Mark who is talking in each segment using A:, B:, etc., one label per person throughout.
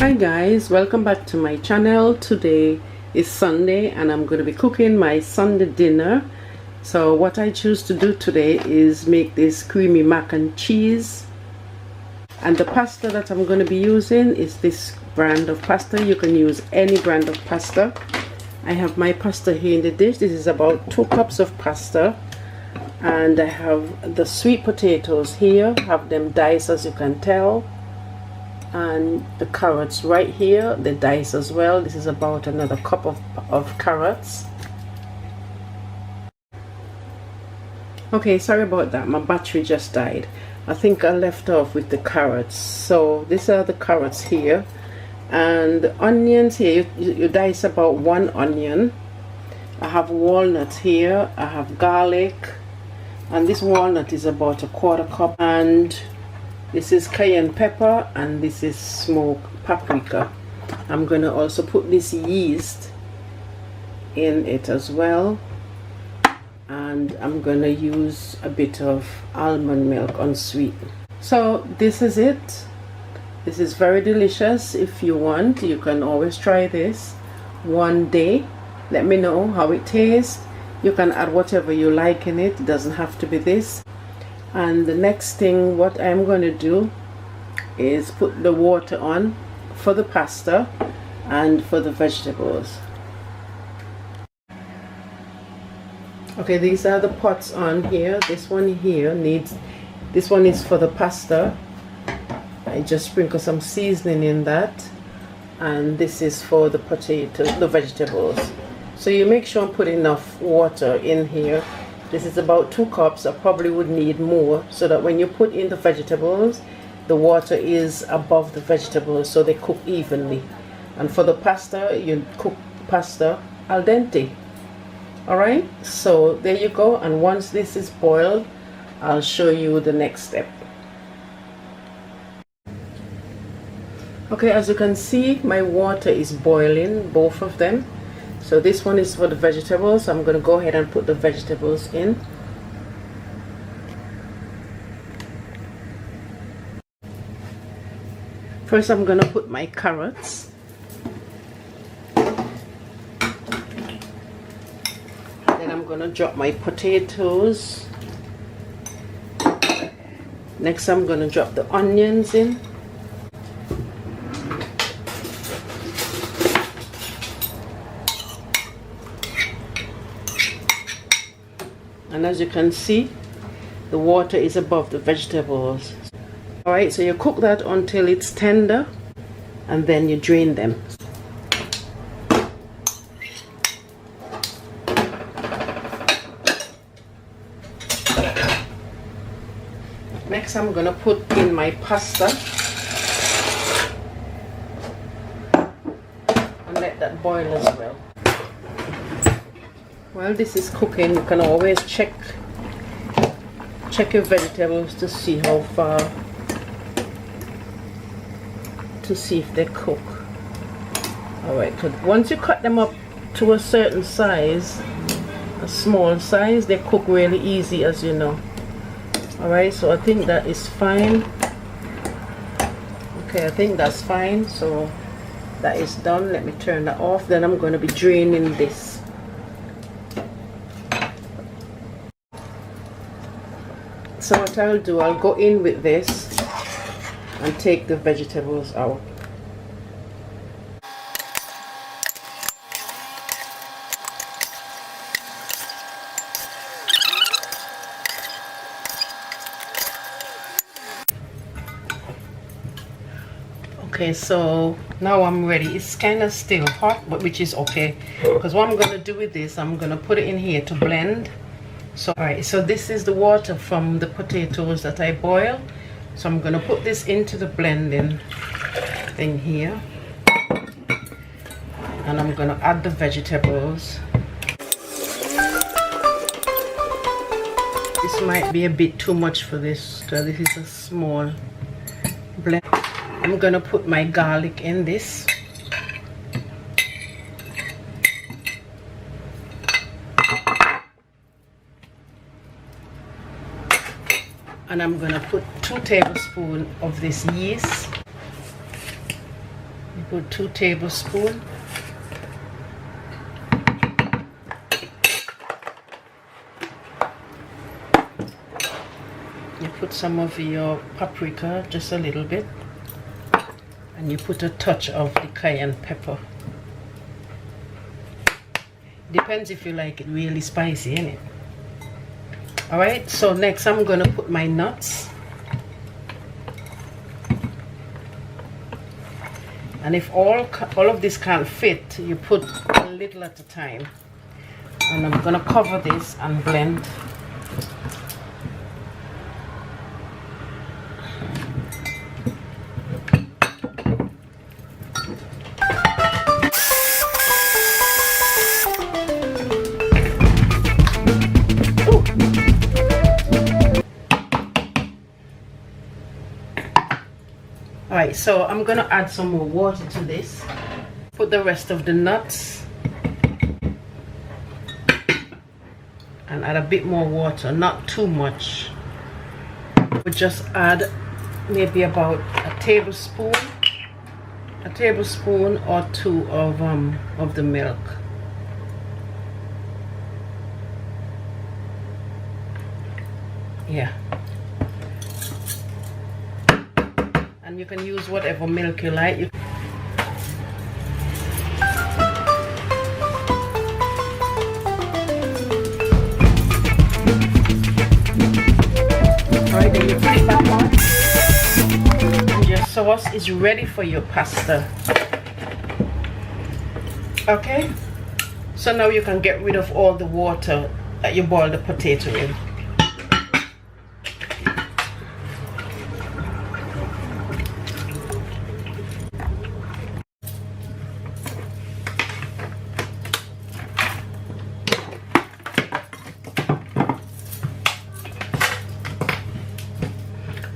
A: Hi guys, welcome back to my channel. Today is Sunday and I'm going to be cooking my Sunday dinner. So what I choose to do today is make this creamy mac and cheese, and the pasta that I'm going to be using is this brand of pasta. You can use any brand of pasta. I have my pasta here in the dish. This is about 2 cups of pasta, and I have the sweet potatoes here. I have them diced, as you can tell, and the carrots right here, the dice as well. This is about another cup of carrots. Okay, sorry about that, my battery just died. I think I left off with the carrots. So these are the carrots here, and the onions here, you dice about 1 onion. I have walnuts here, I have garlic, and this walnut is about 1/4 cup, and this is cayenne pepper, and this is smoked paprika. I'm going to also put this yeast in it as well, and I'm going to use a bit of almond milk unsweetened. So this is it. This is very delicious. If you want, you can always try this one day. Let me know how it tastes. You can add whatever you like in it. It doesn't have to be this. And the next thing, what I'm going to do is put the water on for the pasta and for the vegetables. Okay, these are the pots on here. This one here needs, this one is for the pasta. I just sprinkle some seasoning in that, and this is for the potatoes, the vegetables. So you make sure and put enough water in here. This is about 2 cups. I probably would need more, so that when you put in the vegetables, the water is above the vegetables so they cook evenly. And for the pasta, you cook pasta al dente. Alright, so there you go. And once this is boiled, I'll show you the next step. Okay, as you can see, my water is boiling, both of them. So this one is for the vegetables. I'm going to go ahead and put the vegetables in. First I'm going to put my carrots. Then I'm going to drop my potatoes. Next I'm going to drop the onions in. And as you can see, the water is above the vegetables. Alright, so you cook that until it's tender, and then you drain them. Next I'm going to put in my pasta and let that boil as well. While this is cooking, you can always check your vegetables to see how far, to see if they cook. Alright, because once you cut them up to a certain size, a small size, they cook really easy, as you know. Alright, so I think that is fine. Okay, I think that's fine. So that is done. Let me turn that off. Then I'm going to be draining this. So what I'll do, I'll go in with this and take the vegetables out. Okay, so now I'm ready. It's kind of still hot, but which is okay, because what I'm going to do with this, I'm going to put it in here to blend. So alright, so this is the water from the potatoes that I boiled. So I'm going to put this into the blending thing here, and I'm going to add the vegetables. This might be a bit too much for this, because this is a small blend. I'm going to put my garlic in this. And I'm going to put 2 tablespoons of this yeast. put 2 tablespoons. You put some of your paprika, just a little bit, and you put a touch of the cayenne pepper. Depends if you like it really spicy, innit? Alright, so next I'm gonna put my nuts. And if all of this can't fit, you put a little at a time. And I'm gonna cover this and blend. Alright, so I'm gonna add some more water to this. Put the rest of the nuts and add a bit more water, not too much. We'll just add maybe about a tablespoon or 2 of the milk. Yeah. And you can use whatever milk you like. Alright, then you put it back on. And your sauce is ready for your pasta. Okay? So now you can get rid of all the water that you boiled the potato in.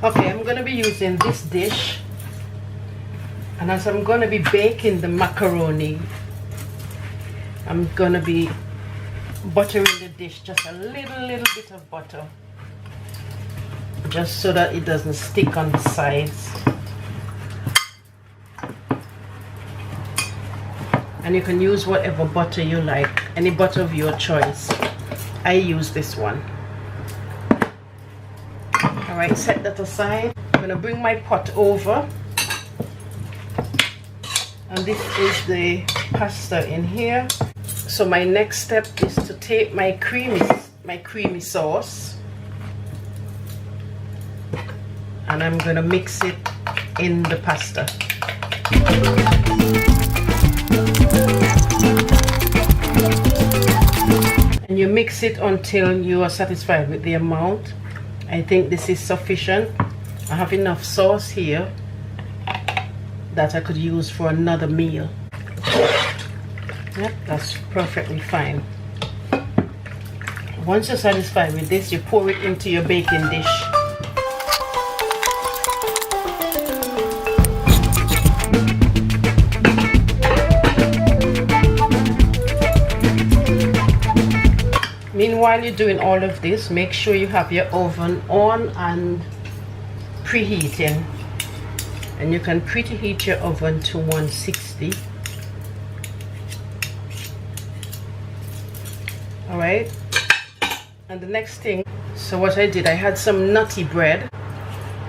A: Okay, I'm going to be using this dish, and as I'm going to be baking the macaroni, I'm going to be buttering the dish, just a little bit of butter, just so that it doesn't stick on the sides. And you can use whatever butter you like, any butter of your choice. I use this one. Alright, set that aside. I'm going to bring my pot over, and this is the pasta in here. So my next step is to take my creamy sauce, and I'm going to mix it in the pasta. And you mix it until you are satisfied with the amount. I think this is sufficient. I have enough sauce here that I could use for another meal. Yep, that's perfectly fine. Once you're satisfied with this, you pour it into your baking dish. Meanwhile you're doing all of this, make sure you have your oven on and preheating. And you can preheat your oven to 160. Alright. And the next thing, so what I did, I had some nutty bread,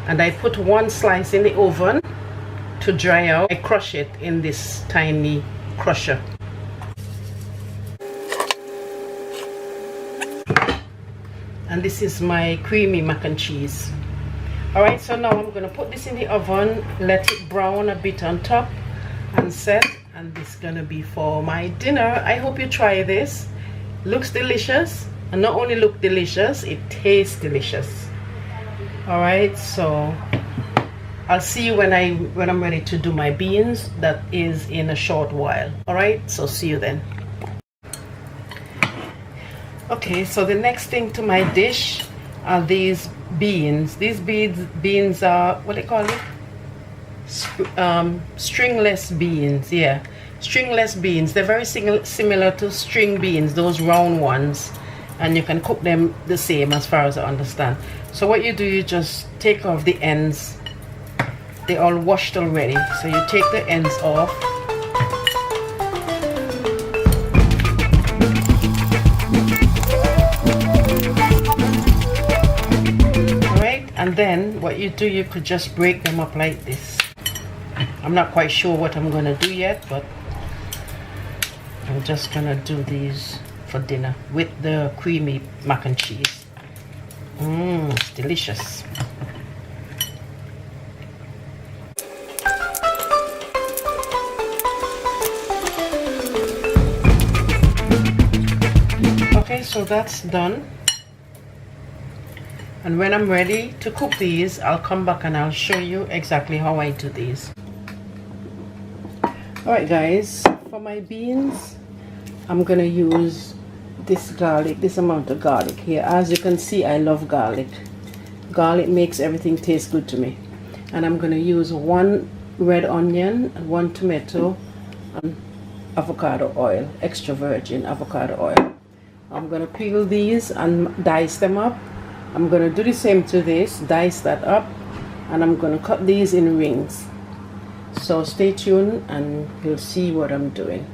A: and I put 1 slice in the oven to dry out. I crush it in this tiny crusher. And this is my creamy mac and cheese. Alright, so now I'm going to put this in the oven, let it brown a bit on top and set, and this is going to be for my dinner. I hope you try this. Looks delicious, and not only look delicious, it tastes delicious. Alright, so I'll see you when I'm ready to do my beans. That is in a short while. Alright, so see you then. Okay, so the next thing to my dish are these beans. These beans are, what do you call it? Stringless beans. Yeah, stringless beans. They're very similar to string beans, those round ones, and you can cook them the same as far as I understand. So what you do, you just take off the ends they're all washed already. So you take the ends off. Alright, and then what you do, you could just break them up like this. I'm not quite sure what I'm gonna do yet, but I'm just gonna do these for dinner with the creamy mac and cheese. It's delicious. Okay, so that's done. And when I'm ready to cook these, I'll come back and I'll show you exactly how I do these. Alright guys, for my beans, I'm gonna use this garlic, this amount of garlic here. As you can see, I love garlic. Garlic makes everything taste good to me. And I'm gonna use 1 red onion and 1 tomato and avocado oil, extra virgin avocado oil. I'm gonna peel these and dice them up. I'm gonna do the same to this, dice that up, and I'm gonna cut these in rings. So stay tuned and you'll see what I'm doing.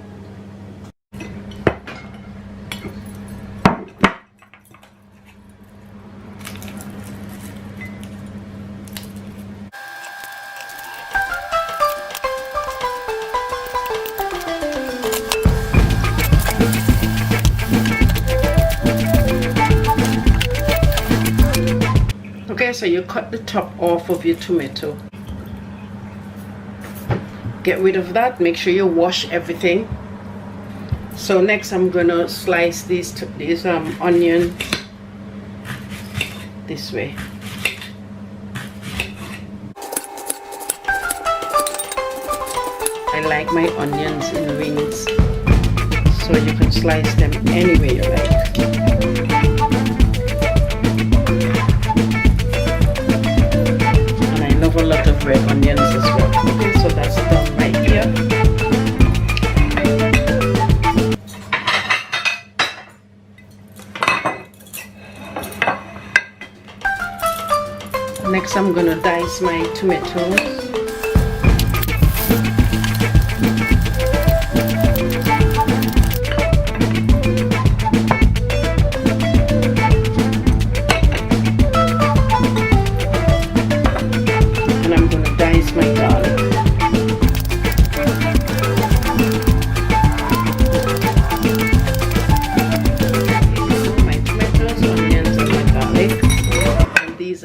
A: Okay, so you cut the top off of your tomato. Get rid of that, make sure you wash everything. So next I'm gonna slice these onions this way. I like my onions in rings, so you can slice them any way you like. A lot of red onions as well. Okay, so that's done right here. Next I'm gonna dice my tomatoes.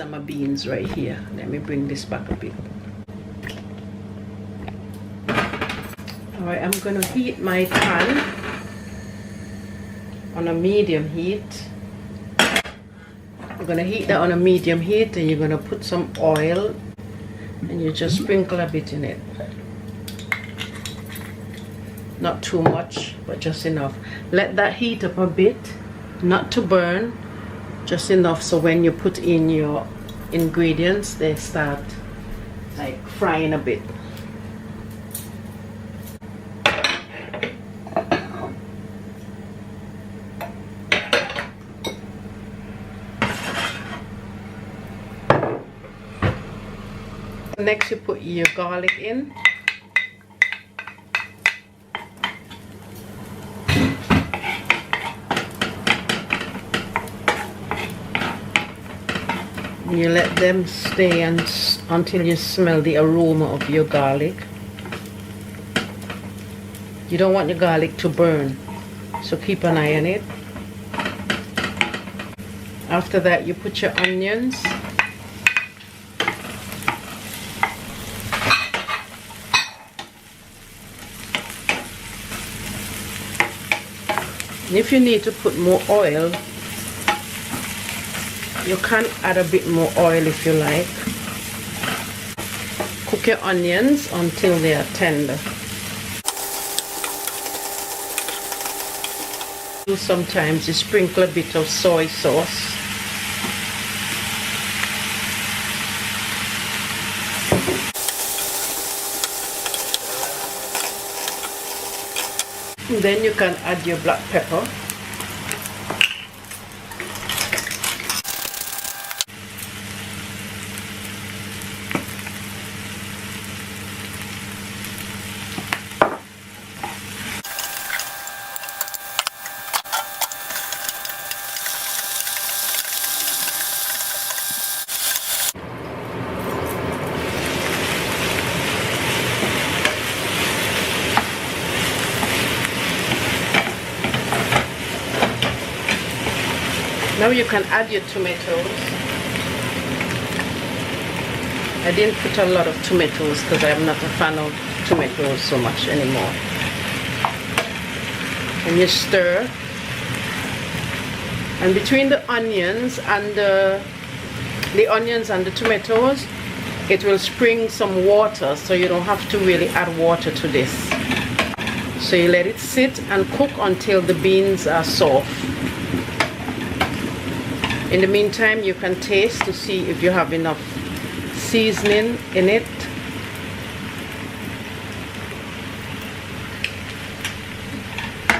A: My beans right here. Let me bring this back a bit. Alright, I'm gonna heat my pan on a medium heat. I'm gonna heat that on a medium heat, and you're gonna put some oil and you just sprinkle a bit in it. Not too much, but just enough. Let that heat up a bit, not to burn, just enough so when you put in your ingredients they start like frying a bit. Next you put your garlic in. You let them stay until you smell the aroma of your garlic. You don't want your garlic to burn, so keep an eye on it. After that you put your onions. And if you need to put more oil, you can add a bit more oil if you like. Cook your onions until they are tender. Sometimes you sprinkle a bit of soy sauce. And then you can add your black pepper. Now you can add your tomatoes. I didn't put a lot of tomatoes because I'm not a fan of tomatoes so much anymore. And you stir. And between the onions and the tomatoes, it will spring some water, so you don't have to really add water to this. So you let it sit and cook until the beans are soft. In the meantime, you can taste to see if you have enough seasoning in it.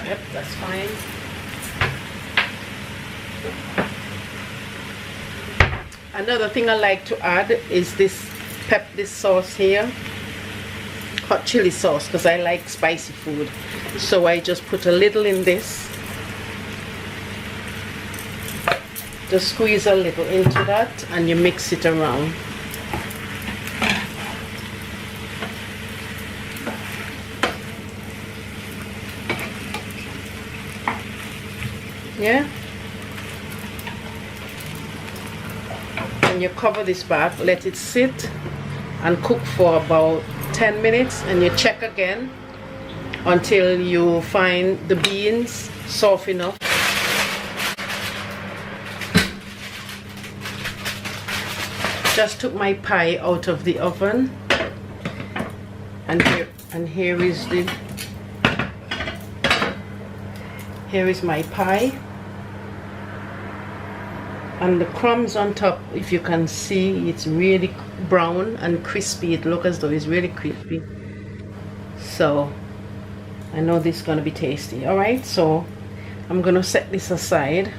A: Yep, that's fine. Another thing I like to add is this sauce here, hot chili sauce, because I like spicy food. So I just put a little in this. Just squeeze a little into that and you mix it around. Yeah. And you cover this back, let it sit and cook for about 10 minutes, and you check again until you find the beans soft enough. Just took my pie out of the oven, and here is my pie, and the crumbs on top, if you can see, it's really brown and crispy. It looks as though it's really crispy, so I know this is going to be tasty. All right, so I'm going to set this aside.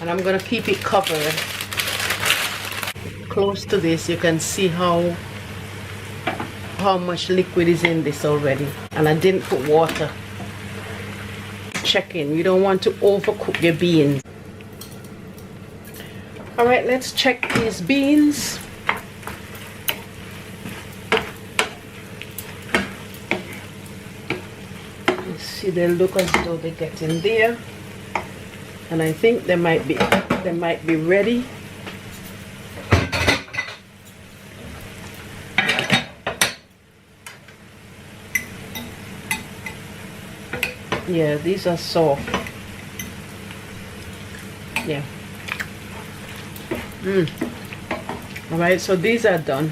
A: And I'm going to keep it covered. Close to this, you can see how much liquid is in this already. And I didn't put water. Check in. You don't want to overcook your beans. Alright, let's check these beans. You see, they look as though they get in there. And I think they might be ready. Yeah, these are soft. Yeah. Alright, so these are done.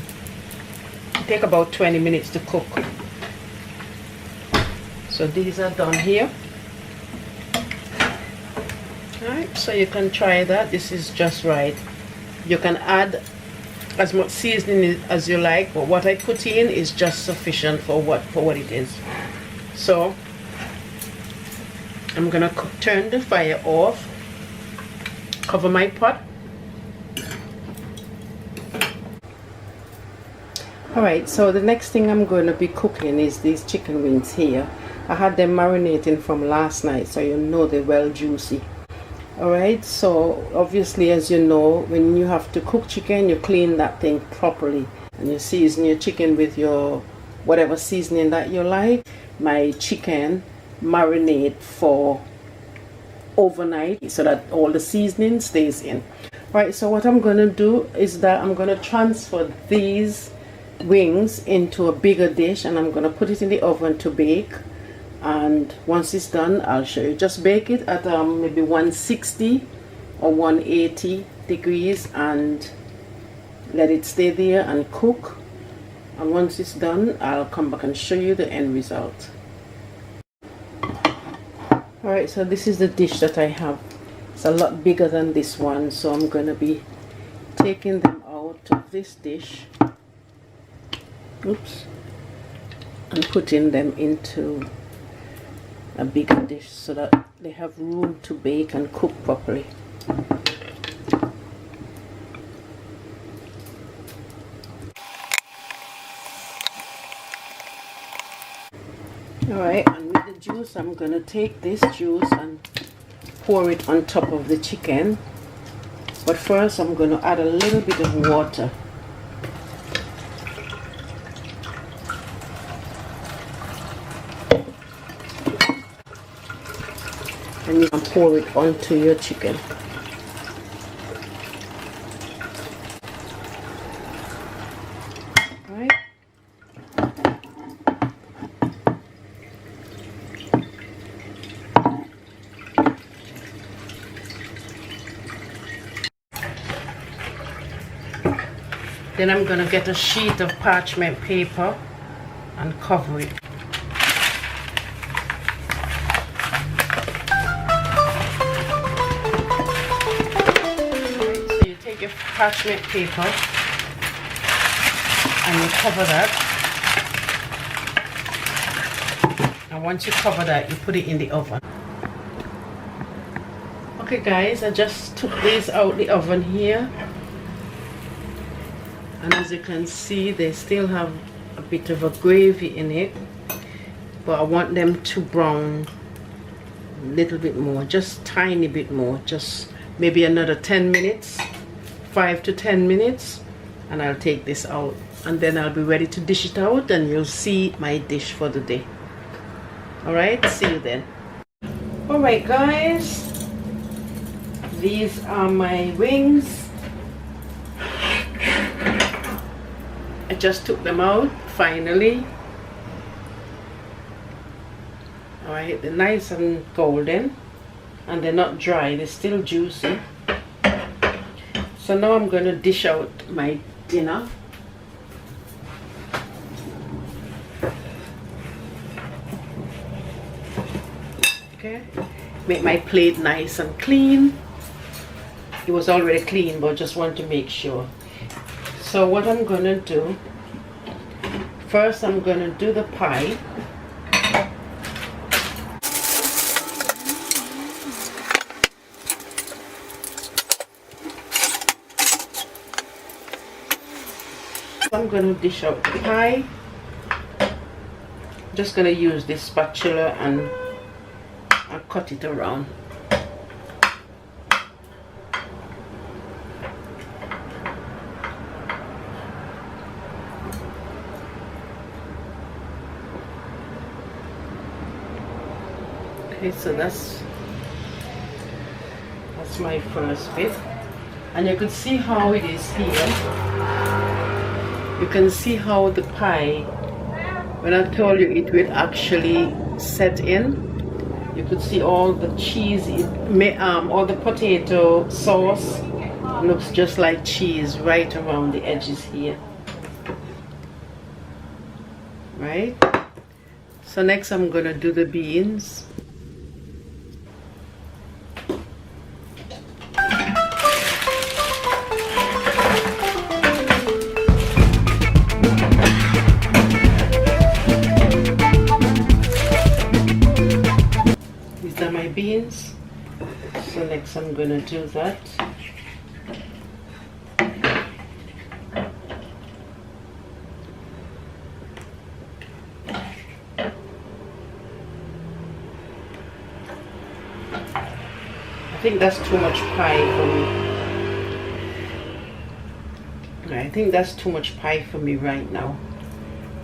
A: Take about 20 minutes to cook. So these are done here. Alright, so you can try that. This is just right. You can add as much seasoning as you like, but what I put in is just sufficient for what it is. So I'm gonna turn the fire off, cover my pot. Alright, so the next thing I'm going to be cooking is these chicken wings here. I had them marinating from last night, so you know they're well juicy. Alright, so obviously, as you know, when you have to cook chicken, you clean that thing properly and you season your chicken with your whatever seasoning that you like. My chicken marinate for overnight so that all the seasoning stays in. Alright, so what I'm going to do is that I'm going to transfer these wings into a bigger dish and I'm going to put it in the oven to bake. And once it's done, I'll show you. Just bake it at maybe 160 or 180 degrees and let it stay there and cook. And once it's done, I'll come back and show you the end result. Alright, so this is the dish that I have. It's a lot bigger than this one, so I'm going to be taking them out of this dish. Oops. And putting them into a bigger dish so that they have room to bake and cook properly. Alright, and with the juice, I'm going to take this juice and pour it on top of the chicken. But first, I'm going to add a little bit of water. and you can pour it onto your chicken. Right. Then I'm going to get a sheet of parchment paper and cover it. So you take your parchment paper and you cover that. And once you cover that, you put it in the oven. Okay guys, I just took these out the oven here. And as you can see, they still have a bit of a gravy in it, but I want them to brown a little bit more, just tiny bit more, just maybe another 10 minutes, 5 to 10 minutes, and I'll take this out, and then I'll be ready to dish it out, and you'll see my dish for the day. Alright, see you then. Alright guys, these are my wings. I just took them out finally. Alright, they're nice and golden and they're not dry, they're still juicy. So now I'm going to dish out my dinner. Okay, make my plate nice and clean. It was already clean, but just want to make sure. So what I'm going to do, first I'm going to do the pie. So I'm going to dish out the pie. Just going to use this spatula and I'll cut it around. Okay, so that's my first bit, and you can see how it is here. You can see how the pie, when I told you it will actually set in, you could see all the cheese, all the potato sauce looks just like cheese right around the edges here. Right? So next I'm gonna do the beans. Beans. So next I'm going to do that. I think that's too much pie for me. I think that's too much pie for me right now.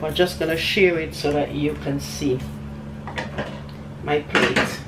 A: I'm just going to share it so that you can see my plate.